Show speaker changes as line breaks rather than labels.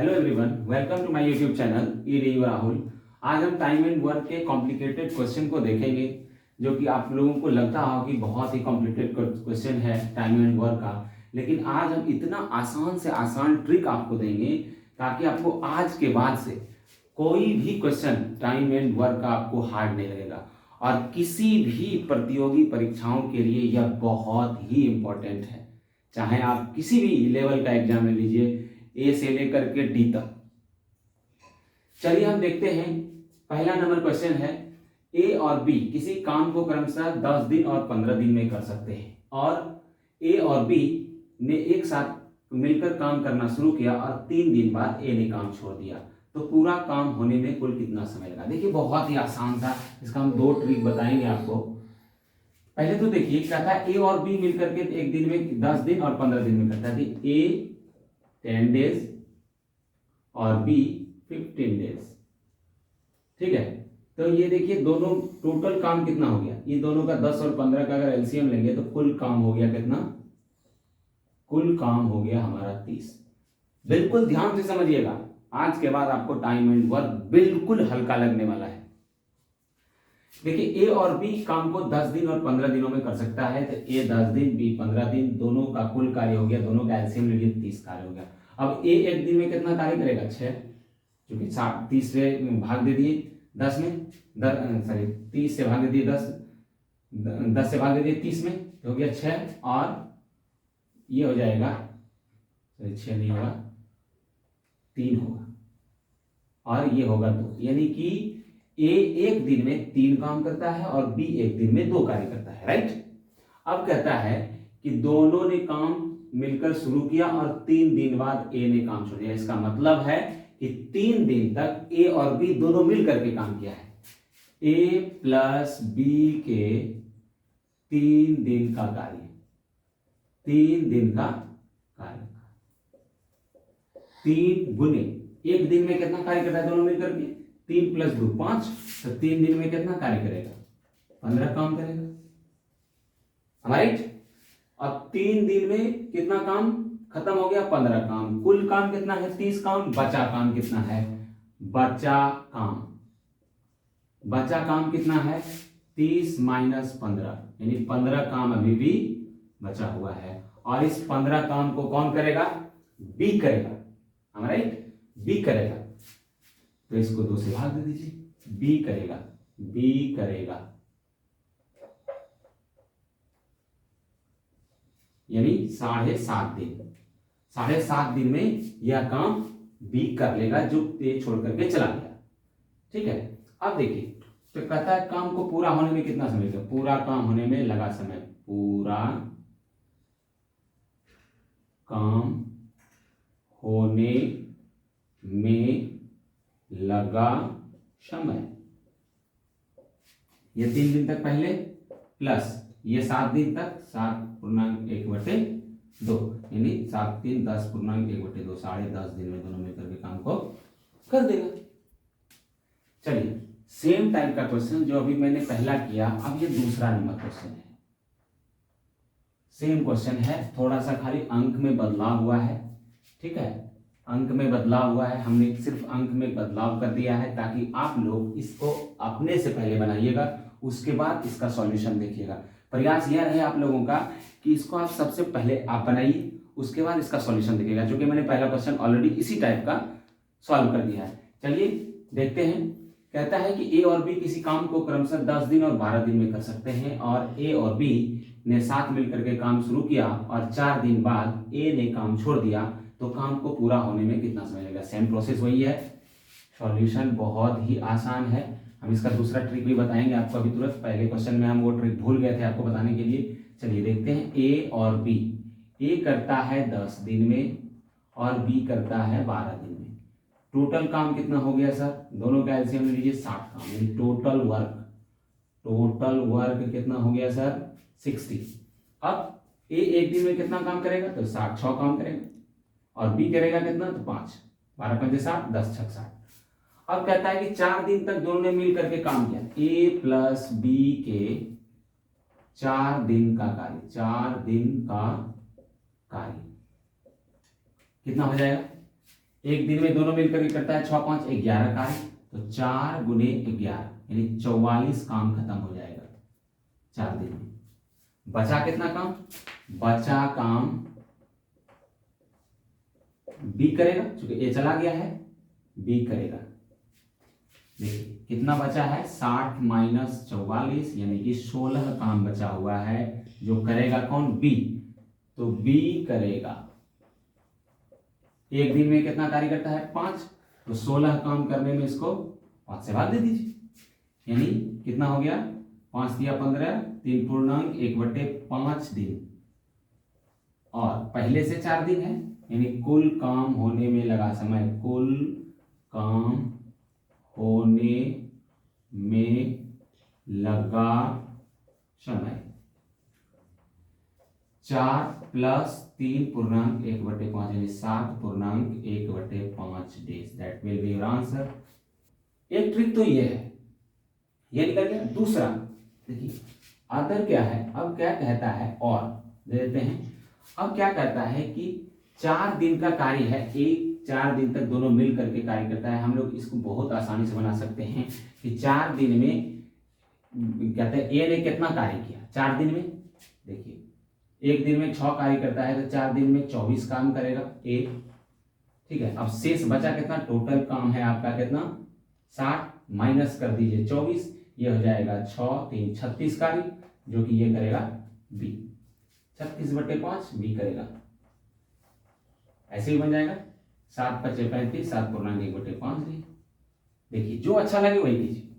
Hello everyone, welcome to my YouTube channel E D Rahul. आज हम time and work के complicated question को देखेंगे, जो कि आप लोगों को लगता हो कि बहुत ही कॉम्प्लिकेटेड क्वेश्चन है टाइम एंड वर्क का, लेकिन आज हम इतना आसान से आसान ट्रिक आपको देंगे ताकि आपको आज के बाद से कोई भी क्वेश्चन टाइम एंड वर्क का आपको हार्ड नहीं लगेगा। और किसी भी प्रतियोगी परीक्षाओं के लिए यह बहुत ही इंपॉर्टेंट है, चाहे आप किसी भी लेवल का एग्जाम ले लीजिए, ए से लेकर के डी तक। चलिए हम देखते हैं। पहला नंबर क्वेश्चन है, ए और बी किसी काम को क्रमशः 10 दिन और 15 दिन में कर सकते हैं, और ए और बी ने एक साथ मिलकर काम करना शुरू किया और 3 दिन बाद ए ने काम छोड़ दिया, तो पूरा काम होने में कुल कितना समय लगा। देखिए बहुत ही आसान था, इसका हम 2 ट्रिक बताएंगे आपको। पहले तो देखिए कहता है ए और बी मिलकर के एक दिन में 10 दिन और 15 दिन में करता है। ए 10 डेज और बी 15 डेज, ठीक है। तो ये देखिए दोनों टोटल काम कितना हो गया, ये दोनों का 10 और 15 का अगर एलसीएम लेंगे तो कुल काम हो गया कितना, कुल काम हो गया हमारा 30। बिल्कुल ध्यान से समझिएगा, आज के बाद आपको टाइम एंड वर्क बिल्कुल हल्का लगने वाला है। देखिए ए और बी काम को 10 दिन और 15 दिनों में कर सकता है, तो ए 10 दिन बी 15 दिन, दोनों का कुल कार्य हो गया, दोनों का एलसीएम ले लिए 30 कार्य हो गया। अब ए एक दिन में कितना कार्य करेगा, 6, क्योंकि 30 से भाग दे दिए 10 में, 30 से भाग दे दिए 10 से भाग दे दिए 30 में, तो हो गया 6, और ये हो जाएगा 6 नहीं होगा 3 होगा, और ये होगा 2, यानी कि ए एक दिन में 3 काम करता है और बी एक दिन में 2 कार्य करता है, राइट। अब कहता है कि दोनों ने काम मिलकर शुरू किया और 3 दिन बाद ए ने काम छोड़ दिया। इसका मतलब है कि 3 दिन तक ए और बी दोनों मिलकर के काम किया है। ए प्लस बी के 3 दिन का कार्य, 3 दिन का कार्य, 3 गुने एक दिन में कितना कार्य करता है दोनों मिलकर के, 3 + 2 5, तो 3 दिन में कितना कार्य करेगा, 15 काम करेगा, राइट। अब 3 दिन में कितना काम खत्म हो गया, 15 काम। कुल काम कितना है, 30 काम। बचा काम कितना है, बचा काम कितना है, 30 - 15, यानी 15 काम अभी भी बचा हुआ है, और इस 15 काम को कौन करेगा, बी करेगा, राइट, बी करेगा। तो इसको 2 से भाग दे दीजिए, बी करेगा, यानी 7.5 दिन, 7.5 दिन में यह काम बी कर लेगा, जो ए छोड़ करके चला गया, ठीक है। अब देखिए तो कहता है काम को पूरा होने में कितना समय लगा, पूरा काम होने में लगा समय, पूरा काम होने में लगा समय, ये 3 दिन तक पहले प्लस ये 7 दिन तक 7.1/2, यानी 7 3 10.1/2, 10.5 दिन में दोनों मिलकर के काम को कर देगा। चलिए सेम टाइप का क्वेश्चन जो अभी मैंने पहला किया, अब ये दूसरा नंबर क्वेश्चन है। सेम क्वेश्चन है, थोड़ा सा खाली अंक में बदलाव हुआ है, ठीक है, अंक में बदलाव हुआ है, हमने सिर्फ अंक में बदलाव कर दिया है ताकि आप लोग इसको अपने से पहले बनाइएगा, उसके बाद इसका सॉल्यूशन देखिएगा। प्रयास यह रहे आप लोगों का कि इसको आप सबसे पहले आप बनाइए, उसके बाद इसका सॉल्यूशन देखिएगा, जो कि मैंने पहला क्वेश्चन ऑलरेडी इसी टाइप का सॉल्व कर दिया है। चलिए देखते हैं। कहता है कि ए और बी किसी काम को क्रमशः 10 दिन और 12 दिन में कर सकते हैं, और ए और बी ने साथ मिलकर के काम शुरू किया और 4 दिन बाद ए ने काम छोड़ दिया, तो काम को पूरा होने में कितना समय लगेगा। सेम प्रोसेस वही है, सॉल्यूशन बहुत ही आसान है। हम इसका दूसरा ट्रिक भी बताएंगे आपको अभी तुरंत। पहले क्वेश्चन में हम वो ट्रिक भूल गए थे आपको बताने के लिए। चलिए देखते हैं। ए और बी, ए करता है 10 दिन में और बी करता है 12 दिन में। टोटल काम कितना हो गया सर, दोनों का एलसीएम ले लीजिए 60 काम, यानी टोटल वर्क कितना हो गया सर, 60। अब ए एक दिन में कितना काम करेगा, तो 6 काम करेगा, और बी करेगा कितना, तो 5, 12 × 5 = 60, 10 × 6 = 60। अब कहता है कि 4 दिन तक दोनों ने मिल करके काम किया, ए प्लस बी के 4 दिन का कार्य, 4 दिन का कार्य कितना हो जाएगा, एक दिन में दोनों मिलकर के करता है 6 5 11 कार्य, तो 4 गुने 11 यानी 44 काम खत्म हो जाएगा 4 दिन में। बचा कितना काम? बचा काम बी करेगा, क्योंकि ए चला गया है, बी करेगा। देखिए कितना बचा है, 60 माइनस 44 यानी कि 16 काम बचा हुआ है, जो करेगा कौन? बी। तो बी करेगा। एक दिन में कितना कार्य करता है? 5, तो 16 काम करने में इसको 5 से भाग दे दीजिए, यानी कितना हो गया? 5 दिया 15, 3 पूर्णांक 1/5 दिन, और पहले से 4 दिन है, यानी कुल काम होने में लगा समय, कुल काम होने में लगा समय 4 प्लस 3 पूर्णांक 1/5 यानी 7 पूर्णांक 1/5 days. That will be your answer. एक ट्रिक तो ये है, ये निकल गया। दूसरा देखिए अदर क्या है, अब क्या कहता है, और दे देते हैं। अब क्या कहता है कि 4 दिन का कार्य है, एक 4 दिन तक दोनों मिल करके कार्य करता है। हम लोग इसको बहुत आसानी से बना सकते हैं कि 4 दिन में कहते हैं ए ने कितना कार्य किया 4 दिन में। देखिए एक दिन में 6 कार्य करता है, तो 4 दिन में 24 काम करेगा ए, ठीक है। अब शेष बचा कितना? टोटल काम है आपका कितना? 60 माइनस कर दीजिए 24, ये हो जाएगा 6 3 36 कार्य, जो कि ये करेगा बी। 36/5 बी करेगा, ऐसे ही बन जाएगा। 7 × 5 = 35, 7 पूर्णांक 1/5 डी। देखिए जो अच्छा लगे वही कीजिए।